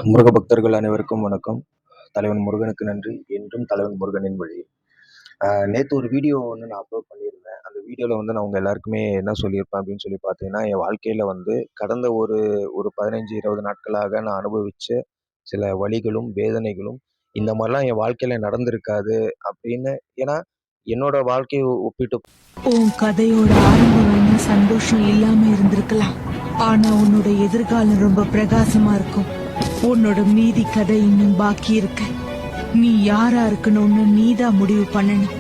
முருக பக்தர்கள் அனைவருக்கும் வணக்கம். தலைவன் முருகனுக்கு நன்றி. என்றும் தலைவன் முருகனின் வழி. நேத்து ஒரு வீடியோ வந்து நான் அப்லோட் பண்ணியிருந்தேன். அந்த வீடியோல வந்து நான் உங்க எல்லாருக்குமே என்ன சொல்லியிருப்பேன் அப்படின்னு சொல்லி பார்த்தீங்கன்னா, என் வாழ்க்கையில வந்து கடந்த ஒரு ஒரு 15, 20 நாட்களாக நான் அனுபவிச்ச சில வலிகளும், வேதனைகளும் இந்த மாரிலாம் என் வாழ்க்கையில நடந்திருக்காது அப்படின்னு. ஏன்னா, என்னோட வாழ்க்கைய ஒப்பிட்டு உன் கதையோட ஆரம்பம் வேணா சந்தோஷம் இல்லாம இருந்திருக்கலாம். ஆனா உன்னோட எதிர்காலம் ரொம்ப பிரகாசமா இருக்கும். உன்னோட மீதி கதை இன்னும் பாக்கி இருக்கு. நீ யாரா இருக்கணும்னு நீதான் முடிவு பண்ணணும்.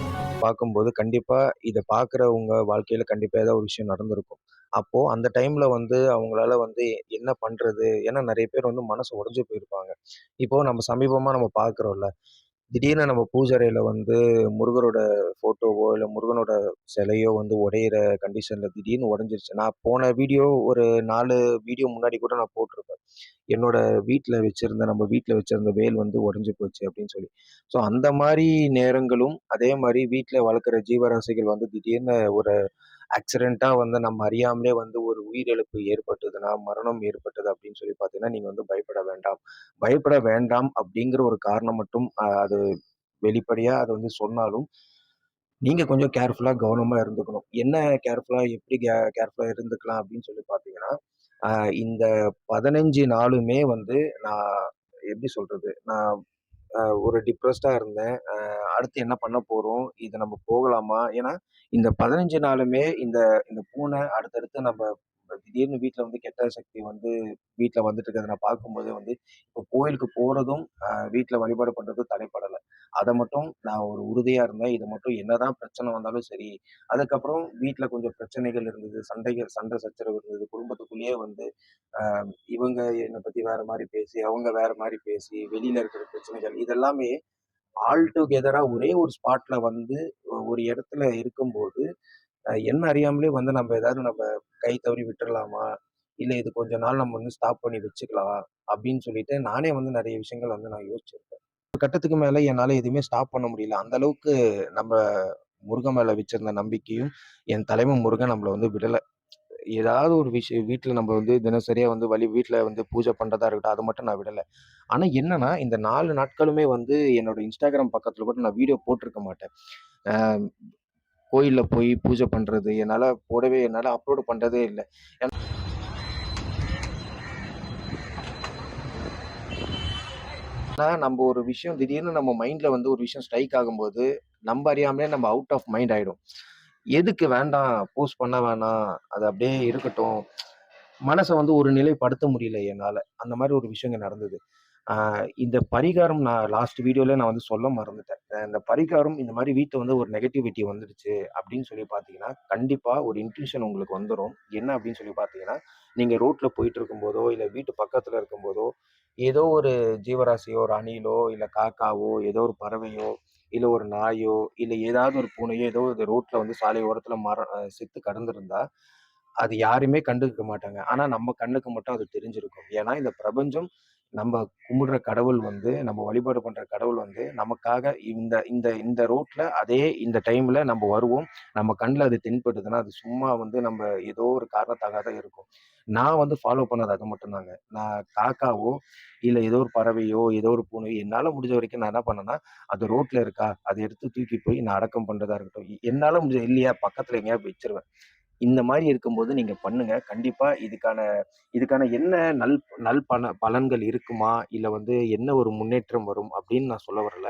பார்க்கும்போது, கண்டிப்பா இத பார்க்குறவங்க வாழ்க்கையில கண்டிப்பா ஏதாவது ஒரு விஷயம் நடந்திருக்கும். அப்போ அந்த டைம்ல வந்து அவங்களால வந்து என்ன பண்றது? ஏன்னா நெறைய பேர் வந்து மனசு உடைஞ்சு போயிருப்பாங்க. இப்போ நம்ம சமீபமா நம்ம பார்க்குறோம்ல. திடீர்னு நம்ம பூஜை அறையில வந்து முருகரோட ஃபோட்டோவோ, இல்ல முருகனோட சிலையோ வந்து உடையிற கண்டிஷன்ல திடீர்னு உடைஞ்சிருச்சு. நான் போன வீடியோ ஒரு 4 வீடியோ முன்னாடி கூட நான் போட்டிருப்பேன். என்னோட நம்ம வீட்ல வச்சிருந்த வேல் வந்து உடைஞ்சு போச்சு அப்படின்னு சொல்லி. ஸோ அந்த மாரி நேரங்களும், அதே மாரி வீட்ல வளர்க்குற ஜீவராசிகள் வந்து திடீர்னு ஒரு ஆக்சிடென்ட்டா வந்து நம்ம அறியாமலே வந்து ஒரு உயிரிழப்பு ஏற்பட்டதுன்னா, மரணம் ஏற்பட்டது அப்படின்னு சொல்லி பார்த்தீங்கன்னா, நீங்க வந்து பயப்பட வேண்டாம். பயப்பட வேண்டாம் அப்படிங்கிற ஒரு காரணம் மட்டும் அது வெளிப்படையா அது வந்து சொன்னாலும், நீங்க கொஞ்சம் கேர்ஃபுல்லா கவனமா இருந்துக்கணும். என்ன எப்படி கேர்ஃபுல்லா இருந்துக்கலாம் அப்படின்னு சொல்லி பார்த்தீங்கன்னா, அ இந்த 15 நாளுமே வந்து நான் எப்படி சொல்றது? நான் ஒரு டிப்ரஸ்டா இருந்தேன். அடுத்து என்ன பண்ண போறோம்? இத நம்ம போகலாமா? ஏன்னா, இந்த 15 நாளுமே இந்த இந்த பூனை அடுத்தடுத்து திடீர்னு வீட்ல வந்து கெட்ட சக்தி வந்து வீட்ல வந்துட்டு இருக்கிறத நான் பார்க்கும்போதே வந்து, இப்போ கோயிலுக்கு போறதும், வீட்ல வழிபாடு பண்றதும் தடைப்படல. அத மட்டும் நான் ஒரு உறுதியா இருந்தேன். இது மட்டும் என்னதான் பிரச்சனை வந்தாலும் சரி, அதுக்கப்புறம் வீட்ல கொஞ்சம் பிரச்சனைகள் இருந்தது. சண்டை சச்சரவு இருந்தது. குடும்பத்துக்குள்ளேயே வந்து அ இவங்க என்ன பத்தி வேற மாரி பேசி, அவங்க வேற மாரி பேசி, வெளியில இருக்கிற பிரச்சனைகள் இதெல்லாமே ஆல் டுகெதரா ஒரே ஒரு ஸ்பாட்ல வந்து ஒரு இடத்துல இருக்கும்போது, என்ன அறியாமலே வந்து நம்ம கை தவறி விட்டுறலாமா? இல்ல இது கொஞ்ச நாள் நம்ம வந்து ஸ்டாப் பண்ணி வச்சுக்கலாம் அப்படின்னு சொல்லிட்டு நானே வந்து நெறைய விஷயங்கள் வந்து நான் யோசிச்சிருக்கேன். ஒரு கட்டத்துக்கு மேல என்னால எதுவுமே ஸ்டாப் பண்ண முடியல. அந்த அளவுக்கு நம்ம முருகன் மேல வச்சிருந்த நம்பிக்கையும், என் தலைவன் முருகன் நம்மள வந்து விடல. ஏதாவது ஒரு விஷயம் வீட்ல நம்ம வந்து தினசரியா வந்து வீட்ல வந்து பூஜை பண்றதா இருக்கட்டும், அத மட்டும் நான் விடல. ஆனா என்னன்னா, இந்த 4 நாட்களுமே வந்து என்னோட Instagram பக்கத்துல கூட நான் வீடியோ போட்டிருக்க மாட்டேன். அ கோயில்ல போய் பூஜை பண்றது, என்னால அப்லோட் பண்றதே இல்ல. ஏன்னா நம்ப ஒரு விஷயம் திடீர்னு நம்ம மைண்ட்ல வந்து ஒரு விஷயம் ஸ்ட்ரைக் ஆகும்போது, நம்ப அறியாமலே நம்ம அவுட் ஆஃப் மைண்ட் ஆயிடும். எதுக்கு வேண்டாம், போஸ்ட் பண்ண வேணாம். அது அப்படியே இருக்கட்டும். மனச வந்து ஒரு நிலைப்படுத்த முடியல என்னால. அந்த மாரி ஒரு விஷயம் இங்க நடந்தது. ஆ இந்த பரிகாரம் நான் லாஸ்ட் வீடியோல நான் வந்து சொல்ல மறந்துட்டேன். இந்த பரிகாரம் இந்த மாரி வீட்ல வந்து ஒரு நெகட்டிவிட்டி வந்துடுச்சு அப்படின்னு சொல்லி பார்த்தீங்கன்னா, கண்டிப்பா ஒரு இன்ட்யூஷன் உங்களுக்கு வந்துரும். என்ன அப்படின்னு சொல்லி பார்த்தீங்கன்னா, நீங்க ரோட்ல போயிட்டு இருக்கும்போதோ, இல்ல வீட்டு பக்கத்துல இருக்கும்போதோ, ஏதோ ஒரு ஜீவராசியோ, ஒரு அணிலோ, இல்ல காக்காவோ, ஏதோ ஒரு பறவையோ, இல்ல ஒரு நாயோ, இல்ல ஏதாவது ஒரு பூனையோ, ஏதோ ஒரு ரோட்ல வந்து சாலை ஓரத்துல செத்து கிடந்திருந்தா, அது யாருமே கண்டுக்க மாட்டாங்க. ஆனா நம்ம கண்ணுக்கு மட்டும் அது தெரிஞ்சிருக்கும். ஏன்னா, இந்த பிரபஞ்சம் நம்ம கும்பிடுற கடவுள் வந்து, நம்ம வழிபாடு பண்ற கடவுள் வந்து, நமக்காக இந்த இந்த இந்த ரோட்ல அதே இந்த டைம்ல நம்ம வருவோம். நம்ம கண்ல அது தென்பட்டுதுன்னா, அது சும்மா வந்து ஏதோ ஒரு காரணத்துக்காக தான் இருக்கும். நான் வந்து ஃபாலோ பண்ணது அது மட்டும் தாங்க. நான் காக்காவோ, இல்ல ஏதோ ஒரு பறவையோ, ஏதோ ஒரு பூனையோ என்னால முடிஞ்ச வரைக்கும் நான் என்ன பண்ணேன்னா, அது ரோட்ல இருக்கா, அத எடுத்து தூக்கி போய் நான் அடக்கம் பண்றதா இருக்கட்டும். என்னால முடிஞ்சது இல்லையா, பக்கத்துல எங்கேயாவது வச்சுருவேன். இந்த மாரி இருக்கும்போது நீங்க பண்ணுங்க. கண்டிப்பா இதுக்கான இதுக்கான என்ன நல் நல் பலன்கள் இருக்குமா? இல்ல வந்து என்ன ஒரு முன்னேற்றம் வரும் அப்படின்னு நான் சொல்ல வரல.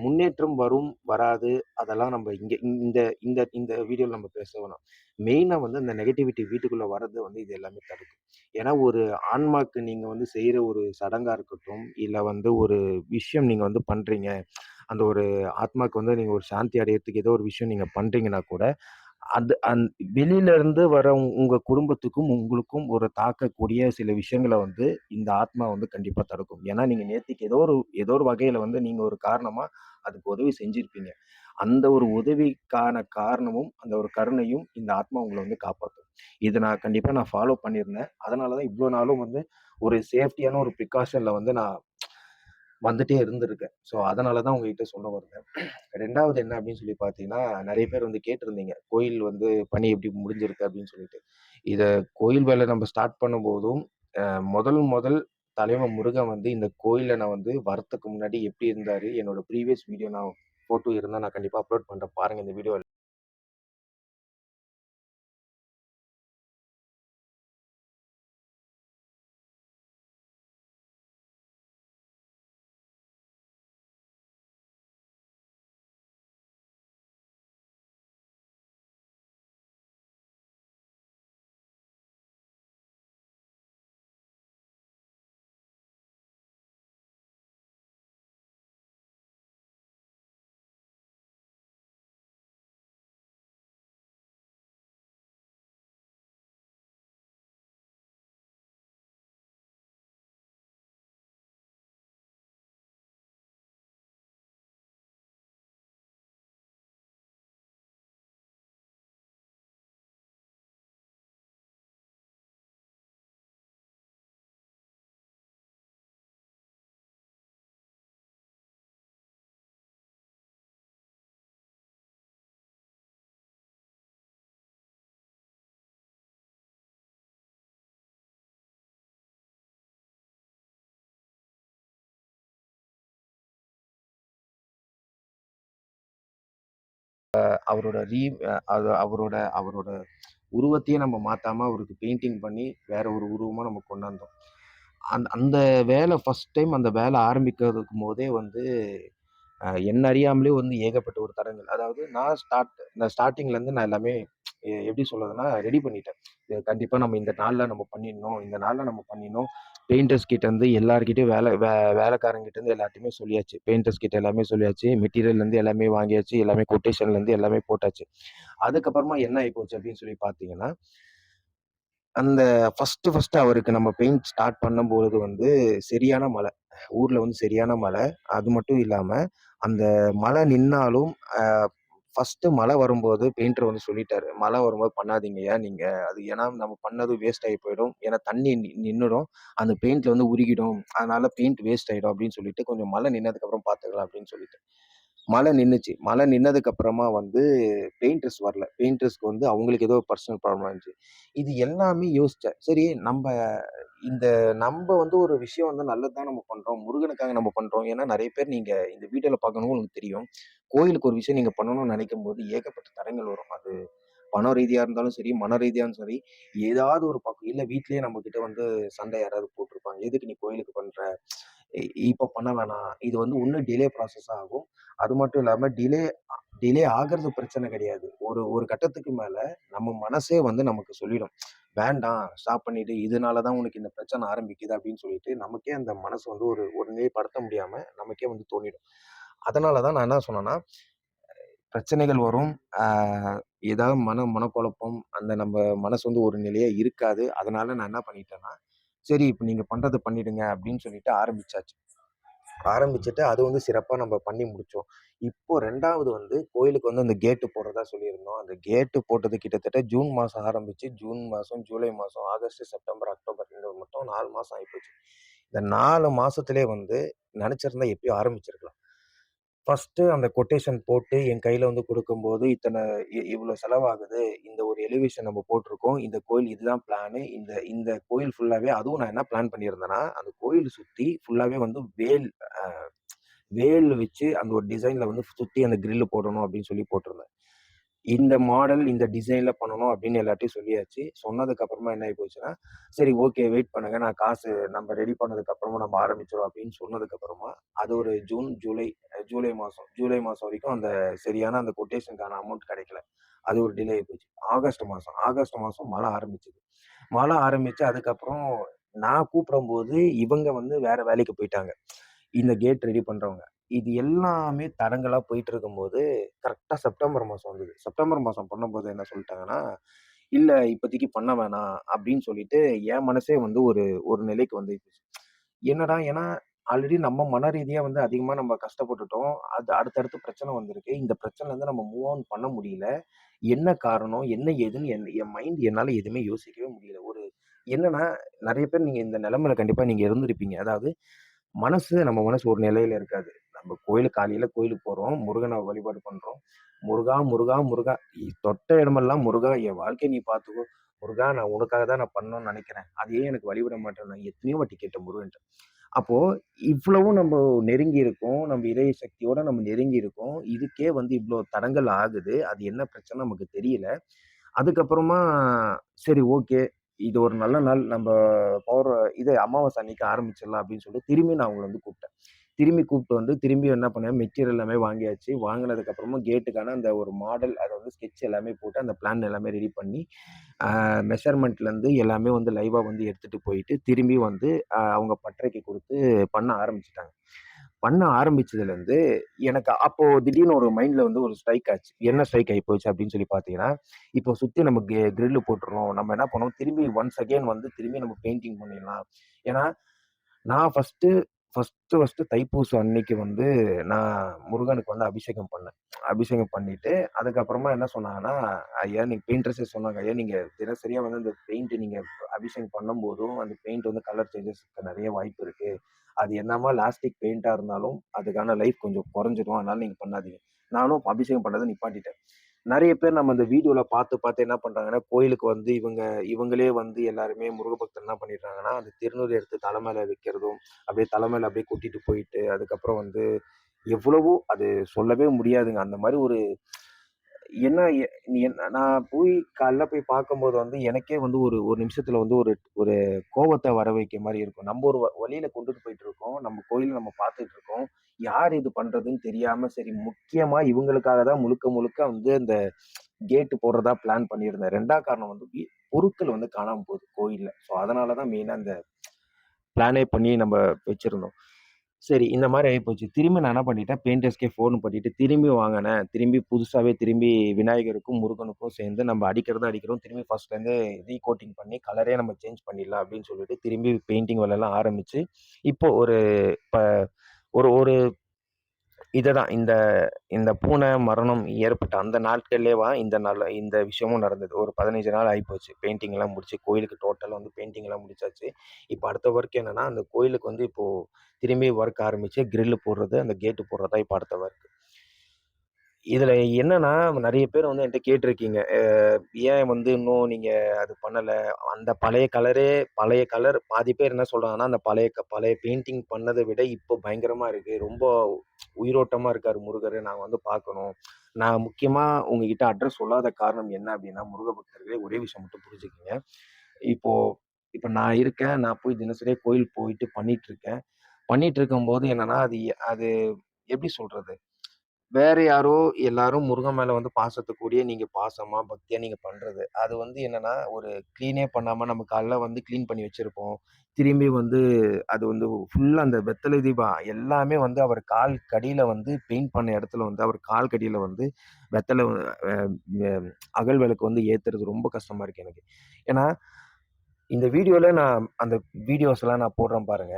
முன்னேற்றம் வரும், வராது அதெல்லாம் நம்ம இங்க இந்த இந்த இந்த வீடியோல நம்ம பேச வேணாம். மெயினா வந்து அந்த நெகட்டிவிட்டி வீட்டுக்குள்ள வர்றது வந்து இது எல்லாமே தடுக்கும். ஏன்னா ஒரு ஆன்மாக்கு நீங்க வந்து செய்ற ஒரு சடங்கா இருக்கட்டும், இல்ல வந்து ஒரு விஷயம் நீங்க வந்து பண்றீங்க. அந்த ஒரு ஆத்மாக்கு வந்து நீங்க ஒரு சாந்தி அடையறதுக்கு ஏதோ ஒரு விஷயம் நீங்க பண்றீங்கன்னா கூட, அது வெளியில இருந்து வர உங்க குடும்பத்துக்கும், உங்களுக்கும் ஒரு தாக்கக்கூடிய சில விஷயங்கள வந்து இந்த ஆத்மா வந்து கண்டிப்பா தடுக்கும். ஏன்னா, நீங்க நேத்திக்கு ஏதோ ஒரு வகையில வந்து நீங்க ஒரு காரணமா அதுக்கு உதவி செஞ்சிருப்பீங்க. அந்த ஒரு உதவிக்கான காரணமும், அந்த ஒரு கருணையும் இந்த ஆத்மா உங்கள வந்து காப்பாத்தும். இத நான் கண்டிப்பா ஃபாலோ பண்ணியிருந்தேன். அதனால தான் இவ்ளோ நாளும் வந்து ஒரு சேஃப்டியான ஒரு ப்ரிகாஷன்ல வந்து நான் வந்துட்டே இருந்திருக்கேன். ஸோ, அதனால தான் உங்ககிட்ட சொல்ல வந்தேன். 2வது என்ன அப்படின்னு சொல்லி பார்த்தீங்கன்னா, நெறைய பேர் வந்து கேட்டிருந்தீங்க. கோயில் வந்து பணி எப்படி முடிஞ்சிருக்கு அப்படின்னு சொல்லிட்டு. இத கோயில் வேலை நம்ம ஸ்டார்ட் பண்ணும்போதும், அ முதல் முதல் தலைவன் முருகன் வந்து இந்த கோயில்ல நான் வந்து வரத்துக்கு முன்னாடி எப்படி இருந்தாரு, என்னோட ப்ரீவியஸ் வீடியோ நான் ஃபோட்டோ இருந்தா நான் கண்டிப்பா அப்லோட் பண்றேன். பாருங்க இந்த வீடியோ. அவரோட அது அவரோட அவரோட உருவத்தையே நம்ம மாத்தாம அவருக்கு பெயிண்டிங் பண்ணி வேற ஒரு உருவமா நம்ம கொண்டாந்தோம். அந்த வேலை ஃபர்ஸ்ட் டைம் அந்த வேலை ஆரம்பிக்கிறதுக்கும் போதே வந்து என்ன அறியாமலே வந்து ஏகப்பட்ட ஒரு தடங்கல். அதாவது நான் ஸ்டார்ட்டிங்லேருந்து நான் எல்லாமே எப்படி சொல்றதுன்னா, ரெடி பண்ணிட்டேன். இது கண்டிப்பா நம்ம இந்த நாள்ல நம்ம பண்ணிடணும். இந்த நாள்ல நம்ம பண்ணிடணும். பெயிண்டர்ஸ் கிட்டேருந்து எல்லார்கிட்டயும் வேலைக்காரங்கிட்டேருந்து எல்லார்ட்டயுமே சொல்லியாச்சு. பெயிண்டர்ஸ் கிட்ட எல்லாமே சொல்லியாச்சு. மெட்டீரியல்லேருந்து எல்லாமே வாங்கியாச்சு. எல்லாமே கொட்டேஷன்லேருந்து எல்லாமே போட்டாச்சு. அதுக்கப்புறமா என்ன ஆயிப்போச்சு அப்படின்னு சொல்லி பார்த்தீங்கன்னா, அந்த ஃபர்ஸ்ட்டு அவருக்கு நம்ம பெயிண்ட் ஸ்டார்ட் பண்ணும்பொழுது வந்து சரியான மழை. ஊர்ல வந்து சரியான மழை. அது மட்டும் இல்லாம, அந்த மழை நின்னாலும் அ ஃபர்ஸ்ட்டு மழை வரும்போது பெயிண்டர் வந்து சொல்லிட்டாரு. "மழை வரும்போது பண்ணாதீங்கய்யா நீங்க. அது ஏன்னா நம்ம பண்ணது வேஸ்ட் ஆயி போயிடும். ஏன்னா தண்ணி நின்னுடும். அந்த பெயிண்ட்ல வந்து உருகிடும். அதனால பெயிண்ட் வேஸ்ட் ஆயிடும்." அப்படின்னு சொல்லிட்டு, "கொஞ்சம் மழை நின்னதுக்கப்புறம் பார்த்துக்கலாம்." அப்படின்னு சொல்லிட்டு. மழை நின்னுச்சு. மழை நின்னதுக்கு அப்புறமா வந்து பெயிண்டர்ஸ் வரல. பெயிண்டர்ஸ்க்கு வந்து அவங்களுக்கு ஏதோ பர்சனல் ப்ராப்ளம் இருந்துச்சு. இது எல்லாமே யோசிச்சேன். சரி இந்த நம்ப வந்து ஒரு விஷயம் வந்து நல்லது தான் நம்ம பண்றோம். முருகனுக்காக நம்ம பண்றோம். ஏன்னா நெறைய பேர் நீங்க இந்த வீடியோல பார்க்கறவங்க உங்களுக்கு தெரியும். கோயிலுக்கு ஒரு விஷயம் நீங்க பண்ணணும்னு நெனைக்கும்போது ஏகப்பட்ட தடங்கல் வரும். அது பண ரீதியா இருந்தாலும் சரி, மன ரீதியாவும் சரி, ஏதாவது ஒரு பக்கம் இல்ல வீட்லயே நம்மகிட்ட வந்து சண்டை யாராவது போட்டுருப்பாங்க. "எதுக்கு நீ கோயிலுக்கு பண்ற? இப்ப பண்ண வேணாம்." இது வந்து இன்னும் டிலே ப்ராசஸ் ஆகும். அது மட்டும் இல்லாம டிலே ஆகுறது பிரச்சனை கிடையாது. ஒரு ஒரு கட்டத்துக்கு மேல நம்ம மனசே வந்து நமக்கு சொல்லிடும். "வேண்டாம், ஸ்டாப் பண்ணிடு. இதனால தான் உனக்கு இந்த பிரச்சனை ஆரம்பிக்குது." அப்படின்னு சொல்லிட்டு நமக்கே அந்த மனசு வந்து ஒரு ஒரு நிலைப்படுத்த முடியாம நமக்கே வந்து தோணிடும். அதனால தான் நான் என்ன சொன்னேன்னா, பிரச்சனைகள் வரும். ஆ ஏதாவது மனக்குழப்பம், அந்த நம்ம மனசு வந்து ஒரு நிலையா இருக்காது. அதனால நான் என்ன பண்ணிட்டேன்னா, "சரி இப்ப நீங்க பண்றத பண்ணிடுங்க." அப்படின்னு சொல்லிட்டு ஆரம்பிச்சாச்சு. ஆரம்பிச்சுட்டு அது வந்து சிறப்பா நம்ம பண்ணி முடிச்சோம். இப்போ 2வது வந்து கோயிலுக்கு வந்து அந்த கேட் போடுறதா சொல்லியிருந்தோம். அந்த கேட் போட்டது கிட்டத்தட்ட ஜூன் மாசம் ஆரம்பிச்சு, ஜூன் மாசம், ஜூலை மாசம், ஆகஸ்ட், செப்டம்பர், அக்டோபர் இந்த மொத்தம் 4 மாசம் ஆயிப்போச்சு. இந்த 4 மாசத்திலே வந்து நெனச்சிருந்தா எப்பயோ ஆரம்பிச்சிருக்கலாம். ஃபர்ஸ்ட்டு அந்த கொட்டேஷன் போட்டு என் கையில வந்து குடுக்கும்போது, இவ்ளோ செலவாகுது. இந்த ஒரு எலிவேஷன் நம்ம போட்டிருக்கோம். இந்த கோயில் இதுதான் பிளானு. இந்த இந்த கோயில் ஃபுல்லாவே அதுவும் நான் என்ன பிளான் பண்ணியிருந்தேன்னா, அந்த கோயில் சுத்தி ஃபுல்லாவே வந்து அ வேல் வச்சு அந்த ஒரு டிசைன்ல வந்து சுத்தி அந்த கிரில் போடணும் அப்படின்னு சொல்லி போட்டிருந்தேன். இந்த மாடல், இந்த டிசைன்ல பண்ணணும் அப்படின்னு எல்லார்ட்டயும் சொல்லியாச்சு. சொன்னதுக்கு அப்புறமா என்ன ஆயி போச்சுன்னா, சரி ஓகே வெயிட் பண்ணுங்க. நான் காசு நம்ம ரெடி பண்ணதுக்கு அப்புறமா நம்ம ஆரம்பிச்சுருவோம் அப்படின்னு சொன்னதுக்கு அப்புறமா, அது ஒரு ஜூலை மாசம் வரைக்கும் அந்த சரியான அந்த கொட்டேஷனுக்கான அமௌண்ட் கிடைக்கல. அது ஒரு டிலே ஆயி போச்சு. ஆகஸ்ட் மாசம் மழை ஆரம்பிச்சது. மழை ஆரம்பிச்சு அதுக்கப்புறம் நான் கூப்பிடும்போது, இவங்க வந்து வேற வேலைக்கு போயிட்டாங்க. இந்த கேட் ரெடி பண்றவங்க. இது எல்லாமே தடங்கலா போயிட்டு இருக்கும்போது, கரெக்ட்டா செப்டம்பர் மாசம் வந்தது. செப்டம்பர் மாசம் பண்ணும்போது என்ன சொல்ட்டாங்கன்னா, "இல்ல இப்போதைக்கு பண்ண வேணாம்." அப்படின்னு சொல்லிட்டு என் மனசே வந்து ஒரு ஒரு நிலைக்கு வந்து என்னடா ஏன்னா, ஆல்ரெடி நம்ம மன ரீதியா வந்து அதிகமா நம்ம கஷ்டப்பட்டுட்டோம். அது அடுத்தடுத்து பிரச்சனை வந்திருக்கு. இந்த பிரச்சனைலருந்து நம்ம மூவ் ஆன் பண்ண முடியல. என்ன காரணம்? என்ன ஏதுன்னு என் மைண்ட் என்னால எதுவுமே யோசிக்கவே முடியல. என்னன்னா, நெறைய பேர் நீங்க இந்த நிலைமையில கண்டிப்பா நீங்க இருந்திருப்பீங்க. அதாவது நம்ம மனசு ஒரு நிலையில இருக்காது. நம்ம காலையில கோயிலுக்கு போறோம். முருகன வழிபாடு பண்றோம். முருகா, முருகா, முருகா தொட்ட இடமெல்லாம் முருகா என் வாழ்க்கைய நீ பார்த்துக்கோ. முருகா நான் உனக்காக தான் நான் பண்ணணும்னு நினைக்கிறேன். அது ஏன் எனக்கு வழிவிட மாட்டேன்? நான் எத்தனையோ வாட்டி கேட்டேன் முருகன்ட்ட. அப்போ இவ்வளவும் நம்ம நெருங்கி இருக்கோம். நம்ம இதய சக்தியோட நம்ம நெருங்கி இருக்கோம். இதுக்கே வந்து இவ்ளோ தடங்கல் ஆகுது. அது என்ன பிரச்சனை நமக்கு தெரியல. அதுக்கப்புறமா சரி ஓகே. இது ஒரு நல்ல நாள். நம்ப இது அமாவாசை அன்னைக்கு ஆரம்பிச்சிடலாம் அப்படின்னு சொல்லிட்டு திரும்பி நான் அவங்கள வந்து கூப்பிட்டேன். திரும்பி கூப்பிட்டு வந்து திரும்பி என்ன பண்ணேன், மெட்டீரியல் எல்லாமே வாங்கியாச்சு. வாங்குனதுக்கு அப்புறமா கேட்டுக்கான அந்த ஒரு மாடல் அத வந்து ஸ்கெட்ச் எல்லாமே போட்டு அந்த பிளான் எல்லாமே ரெடி பண்ணி, மெஷர்மென்ட்லேருந்து எல்லாமே வந்து லைவா வந்து எடுத்துட்டு போயிட்டு, திரும்பி வந்து அவங்க பட்டறைக்கு குடுத்து பண்ண ஆரம்பிச்சுட்டாங்க. பண்ண ஆரம்பிச்சதுலேருந்து எனக்கு அப்போ திடீர்னு ஒரு மைண்ட்ல வந்து ஒரு ஸ்ட்ரைக் ஆச்சு. என்ன ஸ்ட்ரைக் ஆயி போச்சு அப்படின்னு சொல்லி பார்த்தீங்கன்னா, இப்போ சுத்தி நம்ம கிரில் போட்டுறோம். நம்ம என்ன பண்ணுவோம், திரும்பி ஒன்ஸ் அகைன் வந்து திரும்பி நம்ம பெயிண்டிங் பண்ணிடலாம். ஏன்னா, நான் ஃபர்ஸ்ட்டு தைப்பூசம் அன்னைக்கு வந்து நான் முருகனுக்கு வந்து அபிஷேகம் பண்ணேன். அபிஷேகம் பண்ணிட்டு, அதுக்கப்புறமா என்ன சொன்னாங்கன்னா, "ஐயா நீங்க பெயிண்டர்ஸே சொன்னாங்க, ஐயா நீங்க தினசரியா வந்து அந்த பெயிண்ட் நீங்க அபிஷேகம் பண்ணும்போதும், அந்த பெயிண்ட் வந்து கலர் சேஞ்சஸ்க்கு நெறைய வாய்ப்பு இருக்கு. அது என்னமா லாஸ்டிக் பெயிண்ட்டா இருந்தாலும், அதுக்கான லைஃப் கொஞ்சம் குறைஞ்சிடும். அதனால நீங்க பண்ணாதீங்க." நானும் அபிஷேகம் பண்றத நிப்பாட்டிட்டேன். நெறைய பேர் நம்ம அந்த வீடியோல பார்த்து என்ன பண்றாங்கன்னா, கோயிலுக்கு வந்து இவங்களே வந்து எல்லாருமே முருக பக்தர் என்ன பண்ணிடுறாங்கன்னா, அந்த திருநீர் எடுத்து தல மேல வைக்கிறதும், அப்படியே தல மேல அப்படியே கொட்டிட்டு போயிட்டு, அதுக்கப்புறம் வந்து எவ்வளவோ அது சொல்லவே முடியாதுங்க. அந்த மாரி ஒரு என்ன எ நீ என்ன நான் காலைல போய் பார்க்கும்போது வந்து எனக்கே வந்து ஒரு ஒரு நிமிஷத்துல வந்து ஒரு ஒரு கோவத்த வர வைக்க மாரி இருக்கும். நம்ம ஒரு வழியில கொண்டுட்டு போயிட்டு இருக்கோம். நம்ம கோயில நம்ம பார்த்துட்டு இருக்கோம். யார் இது பண்றதுன்னு தெரியாம சரி முக்கியமா இவங்களுக்காக தான் முழுக்க முழுக்க வந்து அந்த கேட் போடுறதா பிளான் பண்ணியிருந்தேன். 2வது காரணம் வந்து பொருட்கள் வந்து காணாம போகுது கோயில்ல. ஸோ அதனால தான் மெயினா இந்த பிளானே பண்ணி நம்ம வச்சிருந்தோம். சரி இந்த மாரி ஆயிப்போச்சு. திரும்பி நான் என்ன பண்ணிட்டேன், பெயிண்டர்ஸ்க்கே ஃபோன் பண்ணிட்டு, திரும்பி வாங்கண்ணே, திரும்பி புதுசாவே திரும்பி விநாயகருக்கும், முருகனுக்கும் சேர்ந்து நம்ம அடிக்கிறத அடிக்கிறோம். திரும்பி ஃபர்ஸ்ட்லேருந்து ரீகோட்டிங் பண்ணி கலரே நம்ம சேஞ்ச் பண்ணிடலாம் அப்படின்னு சொல்லிட்டு, திரும்பி பெயிண்டிங் வேலைலாம் ஆரம்பிச்சு, இப்போ ஒரு இப்ப ஒரு ஒரு இததான் இந்த இந்த பூனை மரணம் ஏற்பட்ட அந்த நாட்கள்லேவா இந்த விஷயமும் நடந்தது. ஒரு 15 நாள் ஆயிப்போச்சு. பெயிண்டிங்லாம் முடிச்சு கோயிலுக்கு டோட்டலா வந்து பெயிண்டிங்லாம் முடிச்சாச்சு. இப்ப அடுத்த ஒர்க் என்னன்னா, அந்த கோயிலுக்கு வந்து இப்போ திரும்பி ஒர்க் ஆரம்பிச்சு கிரில் போடுறது, அந்த கேட் போடுறது தான் இப்ப அடுத்த ஒர்க். இதுல என்னன்னா, நெறைய பேர் வந்து என்ட்ட கேட்டிருக்கீங்க. ஏன் வந்து இன்னும் நீங்க அது பண்ணல? அந்த பழைய கலர் பாதி பேர் என்ன சொல்றாங்கன்னா, அந்த பழைய பெயிண்டிங் பண்ணத விட இப்போ பயங்கரமா இருக்கு. ரொம்ப உயிரோட்டமா இருக்காரு முருகரு. நாங்க வந்து பார்க்கணும். நான் முக்கியமா உங்ககிட்ட அட்ரஸ் சொல்லாத காரணம் என்ன அப்டின்னா, முருக பக்தர்களே ஒரே விஷயம் மட்டும் புரிஞ்சுக்கங்க. இப்போ இப்ப நான் இருக்கேன். நான் போய் தினசரியா கோயில் போயிட்டு பண்ணிட்டுருக்கேன். பண்ணிட்டுருக்கும்போது என்னன்னா, அது எப்டி சொல்றது? வேற யாரோ எல்லாரும் முருகன் மேல வந்து பாசத்த கூடிய நீங்க பாசமா, பக்தியா நீங்க பண்றது. அது வந்து என்னன்னா, ஒரு கிளீனே பண்ணாம நம்ம காலைல வந்து கிளீன் பண்ணி வச்சிருப்போம். திரும்பி வந்து அது வந்து ஃபுல்லா அந்த வெத்தலை தீபம் எல்லாமே வந்து அவர் கால் கடியில வந்து பெயிண்ட் பண்ண இடத்துல வந்து அவர் கால் கடியில வந்து வெத்தல அ அ அகல் விளக்கு வந்து ஏத்துறது ரொம்ப கஷ்டமா இருக்கு எனக்கு. ஏன்னா, இந்த வீடியோல நான் அந்த வீடியோஸ்லாம் நான் போடுறேன் பாருங்க.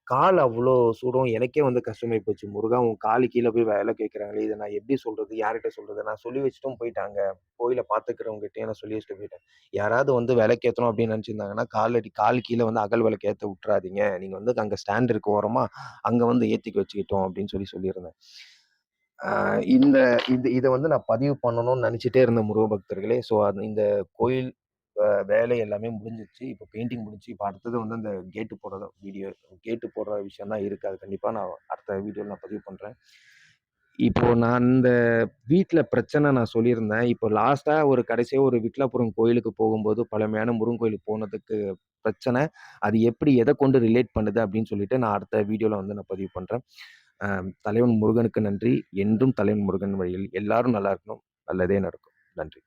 கால் அவ்ளோ சுடும். எனக்கே வந்து கஷ்டமாயி போச்சு. முருகா உன் காலு கீழ போய் வேல கேட்குறாங்களே! இத நான் எப்படி சொல்றது? யார்ட்ட சொல்றது? நான் சொல்லி வச்சுட்டும் போயிட்டாங்க. கோயில பார்த்துக்கிறவங்ககிட்டயும் நான் சொல்லி வச்சுட்டு போயிட்டேன். யாராவது வந்து விளக்கேத்தணும் அப்படின்னு நெனச்சிருந்தாங்கன்னா, கால் கீழ வந்து அகல் விளக்கு ஏத்த விட்டுறாதீங்க. நீங்க வந்து அங்க ஸ்டாண்ட் இருக்கு ஓரமா, அங்க வந்து ஏத்திக்க வச்சுக்கட்டும் அப்படின்னு சொல்லியிருந்தேன். ஆ இந்த இத வந்து நான் பதிவு பண்ணணும்னு நெனச்சுட்டே இருந்தேன் முருக பக்தர்களே. ஸோ இந்த கோயில் வேலை எல்லாமே முடிஞ்சிருச்சு. இப்போ பெயிண்டிங் முடிஞ்சுச்சு. இப்ப அடுத்தது வந்து அந்த கேட்டு போடுற விஷயம் தான் இருக்கு. அது கண்டிப்பா நான் அடுத்த வீடியோல நான் பதிவு பண்றேன். இப்போ நான் இந்த வீட்ல பிரச்சனை நான் சொல்லியிருந்தேன். இப்போ லாஸ்ட்டா கடைசியா ஒரு விட்லாபுரம் கோயிலுக்கு போகும்போது, பழமையான முருகன் கோயிலுக்கு போனதுக்கு பிரச்சனை. அது எப்படி எத கொண்டு ரிலேட் பண்ணுது அப்படின்னு சொல்லிட்டு நான் அடுத்த வீடியோல வந்து நான் பதிவு பண்றேன். அ தலைவன் முருகனுக்கு நன்றி. என்றும் தலைவன் முருகன் வழியில் எல்லாரும் நல்லா இருக்கணும். நல்லதே நடக்கும். நன்றி.